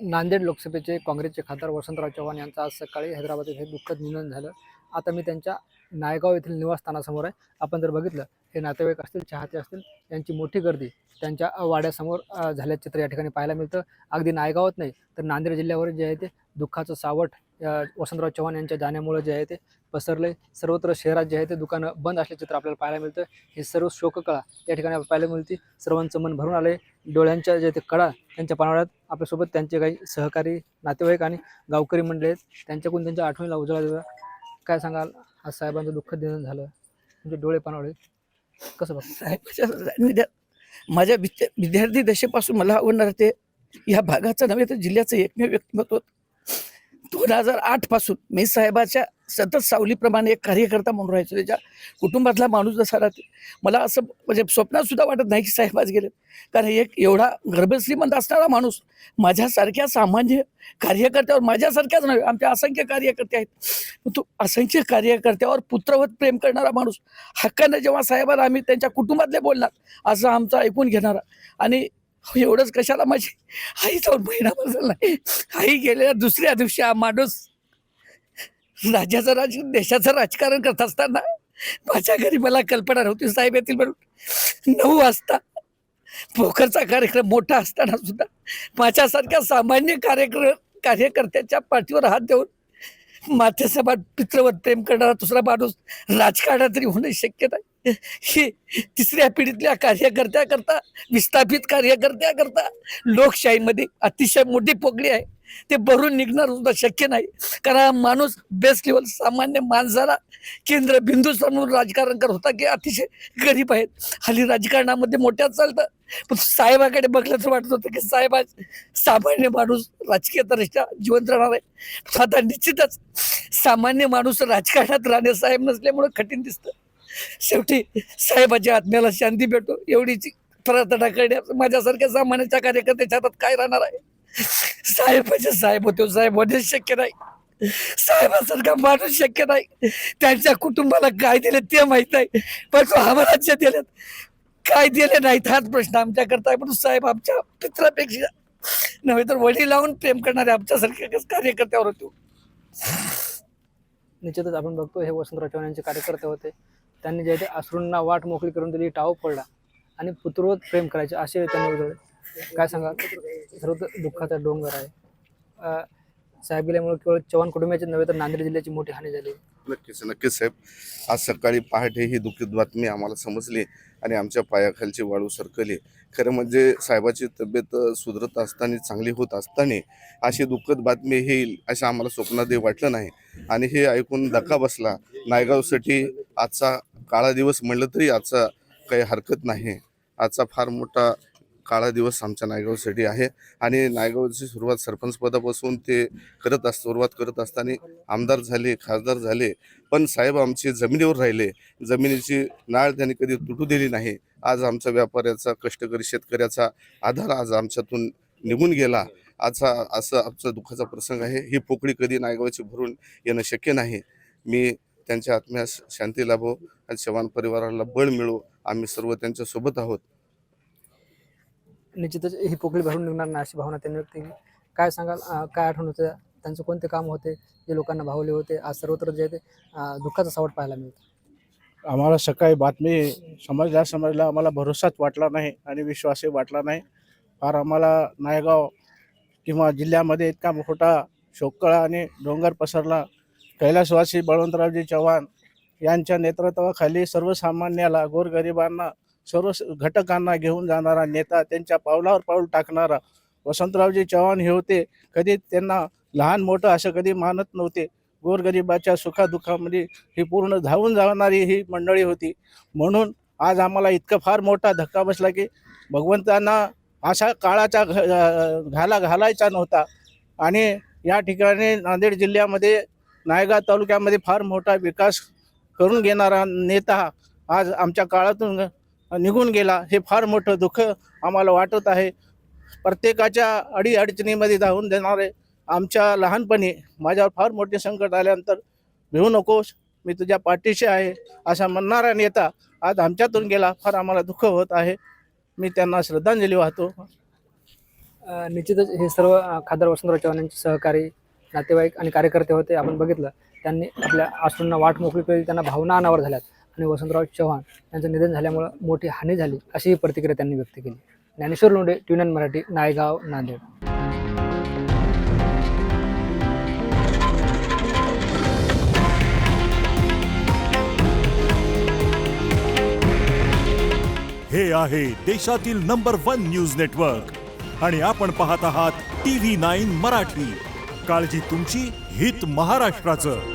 नांदेड लोकसभेचे काँग्रेसचे खासदार वसंतराव चव्हाण यांचं आज सकाळी हैदराबाद येथे दुःखद निधन झालं. आता मी त्यांच्या नायगाव येथील निवासस्थानासमोर आहे. आपण जर बघितलं, हे नातेवाईक असतील, चाहते असतील, यांची मोठी गर्दी त्यांच्या वाड्यासमोर झाल्याचं चित्र या ठिकाणी पाहायला मिळतं. अगदी नायगावात नाही तर नांदेड जिल्ह्यावर जे आहे ते दुःखाचं सावट वसंतराव चव्हाण यांच्या जाण्यामुळे जे आहे ते पसरले. सर्वत्र शहरात जे आहे ते दुकानं बंद असल्याचे चित्र आपल्याला पाहायला मिळतं. हे सर्व शोककळा या ठिकाणी पाहायला मिळते. सर्वांचं मन भरून आले. डोळ्यांच्या जे ते कळा त्यांच्या पानावळ्यात आपल्यासोबत त्यांचे काही सहकारी नातेवाईक आणि गावकरी मंडळी आहेत. त्यांच्याकडून त्यांच्या आठवणीला उजाळा देऊया. काय सांगाल, आज साहेबांचं दुःखद निधन झालं, म्हणजे डोळे पानावळे कसं बघ? साहेबाच्या सान्निध्यात माझ्या विद्यार्थी दशेपासून मला आवडणार ते या भागाचं नव्हे तर जिल्ह्याचं एकमेव व्यक्तिमत्व. 2008 पासून मी साहेबाच्या सतत सावलीप्रमाणे एक कार्यकर्ता म्हणून राहायचो. त्याच्या कुटुंबातला माणूस जसा राहते, मला असं म्हणजे स्वप्नात सुद्धा वाटत नाही की साहेब आज गेले. कारण एक एवढा गर्भश्रीमंत असणारा माणूस माझ्यासारख्या सामान्य कार्यकर्त्यावर, माझ्यासारख्याच नव्हे आमच्या असंख्य कार्यकर्ते आहेत, तो असंख्य कार्यकर्त्यावर पुत्रवत प्रेम करणारा माणूस, हक्कानं जेव्हा साहेबांना आम्ही त्यांच्या कुटुंबातले बोलणार असं आमचं ऐकून घेणारा. आणि एवढंच कशाला, माझी आई जाऊन महिनाभर झाला नाही. आई गेलेल्या दुसऱ्या दिवशी हा माणूस राज्याचं देशाचं राजकारण करत असताना माझ्या घरी मला कल्पना नव्हती साहेब येतील म्हणून. 9 वाजता पोखरचा कार्यक्रम मोठा असताना सुद्धा माझ्यासारख्या सामान्य कार्यकर्त्याच्या पाठीवर हात देऊन माथ्यासभा पित्रवत प्रेम करणारा दुसरा माणूस राजकारणात तरी होणं शक्य नाही. ही तिसऱ्या पिढीतल्या कार्यकर्त्याकरता, विस्थापित कार्यकर्त्याकरता लोकशाहीमध्ये अतिशय मोठी पोकळी आहे. ते भरून निघणार सुद्धा शक्य नाही. कारण माणूस बेस लेवल सामान्य माणसाला केंद्रबिंदू समोर राजकारण करत होता की अतिशय गरीब आहेत. हल्ली राजकारणामध्ये मोठ्यात चालतं, पण साहेबाकडे बघलं तर वाटत होतं की साहेब सामान्य माणूस राजकीय दृष्ट्या जिवंत राहणार आहे. आता निश्चितच सामान्य माणूस राजकारणात राहणे साहेब नसल्यामुळे कठीण दिसतं. शेवटी साहेबाच्या आत्म्याला शांती भेटो एवढीची प्रार्थना करण्यास माझ्यासारख्या सामान्याच्या कार्यकर्त्याच्या हातात काय राहणार आहे. साहेबाचे साहेब होते, साहेब होणेच शक्य नाही. साहेबासारखा माणूस शक्य नाही. त्यांच्या कुटुंबाला काय दिले ते माहित नाही, पण तो आम्हाला दिलेत काय दिले नाहीत हाच प्रश्न आमच्याकरता आहे. पण साहेब आमच्या पित्रापेक्षा नव्हे तर वडील लावून प्रेम करणारे आमच्यासारख्या कार्यकर्त्यावर होते. निश्चितच आपण बघतो, हे वसंतराव चव्हाण यांचे कार्यकर्ते होते. त्यांनी जे ते अश्रूंना वाट मोकळी करून दिली, टाव पडला आणि पुत्रवत प्रेम करायचे असे त्यांनी उजळले. काय सांगाल, सर्व दुःखाचा डोंगर आहे. साहेब गेल्यामुळे केवळ चव्हाण कुटुंबाची नव्हे तर नांदेड जिल्ह्याची मोठी हानी झाली. नक्कीच साहेब, आज सकाळी पहाटे ही दुःखद बातमी आम्हाला समजली आणि आमच्या पायाखालची वाळू सरकली. खरं म्हणजे साहेबाची तब्येत सुधरत असताना, चांगली होत असताना अशी दुःखद बातमी येईल असं आम्हाला स्वप्नातही वाटलं नाही. आणि हे ऐकून धक्का बसला. नायगावसाठी आजचा काळा दिवस म्हणलं तरी आजचा काही हरकत नाही. आजचा फार मोठा काळा दिवस आमच्या नायगावसाठी आहे. आणि नायगावची सुरुवात सरपंचपदापासून ते सुरुवात करत असताना आमदार झाले, खासदार झाले, पण साहेब आमचे जमिनीवर राहिले. जमिनीची नाळ त्यांनी कधी तुटू दिली नाही. आज आमचा व्यापाऱ्याचा, कष्टकरी शेतकऱ्याचा आधार आज आमच्यातून निघून गेला. असं आमचा दुःखाचा प्रसंग आहे. ही पोकळी कधी नायगावची भरून येणं शक्य नाही. मी त्यांच्या आत्म्यास शांती लाभो आणि चव्हाण परिवाराला बळ मिळो. आम्ही सर्व त्यांच्या सोबत आहोत. निश्चितच ही पोकळी भरून निघणार नाही अशी भावना त्यांनी व्यक्त केली. काय सांगाल, काय आठवण होतं, त्यांचे कोणते काम होते जे लोकांना भावले होते? आज सर्वत्र जे ते दुःखाचा सावट पाहायला मिळतं. आम्हाला सकाळी बातमी समजला आम्हाला भरोसाच वाटला नाही आणि विश्वासही वाटला नाही. फार आम्हाला नायगाव किंवा जिल्ह्यामध्ये इतका मोठा शोककळा आणि डोंगर पसरला. कैलासवासी बळवंतरावजी चव्हाण यांच्या नेतृत्वाखाली सर्वसामान्याला, गोरगरिबांना, सर्व घटकांना घेऊन जाणारा नेता, त्यांच्या पावलावर पाऊल टाकणारा वसंतरावजी चव्हाण हे होते. कधी त्यांना लहान मोठं असं कधी मानत नव्हते. गोरगरिबाच्या सुखादुःखामध्ये ही पूर्ण धावून जाणारी ही मंडळी होती. म्हणून आज आम्हाला इतकं फार मोठा धक्का बसला की भगवंतांना अशा काळाचा घालायचा नव्हता. आणि या ठिकाणी नांदेड जिल्ह्यामध्ये, नायगाव तालुक्यामध्ये फार मोठा विकास करून घेणारा नेता आज आमच्या काळातून निघून गेला. हे फार मोठं दुःख आम्हाला वाटत आहे. प्रत्येकाच्या अडीअडचणीमध्ये धावून देणारे, आमच्या लहानपणी माझ्यावर फार मोठे संकट आल्यानंतर भिवू नकोस, मी तुझ्या पाठीशी आहे असा म्हणणारा नेता आज आमच्यातून गेला. फार आम्हाला दुःख होत आहे. मी त्यांना श्रद्धांजली वाहतो. निश्चितच हे सर्व खासदार वसंतराव चव्हाण यांचे सहकारी, नातेवाईक आणि कार्यकर्ते होते. आपण बघितलं त्यांनी आपल्या अश्रूंना वाट मोकळी केली, त्यांना भावना अनावर झाल्यात आणि वसंतराव चव्हाण यांचं निधन झाल्यामुळं मोठी हानी झाली अशी ही प्रतिक्रिया त्यांनी व्यक्त केली. ज्ञानेश्वर लोंढे, TVN मराठी, नायगाव, नांदेड. हे आहे देशातील नंबर 1 न्यूज नेटवर्क आणि आपण पाहत आहात TV9 मराठी. काळजी तुमची, हित महाराष्ट्राचं.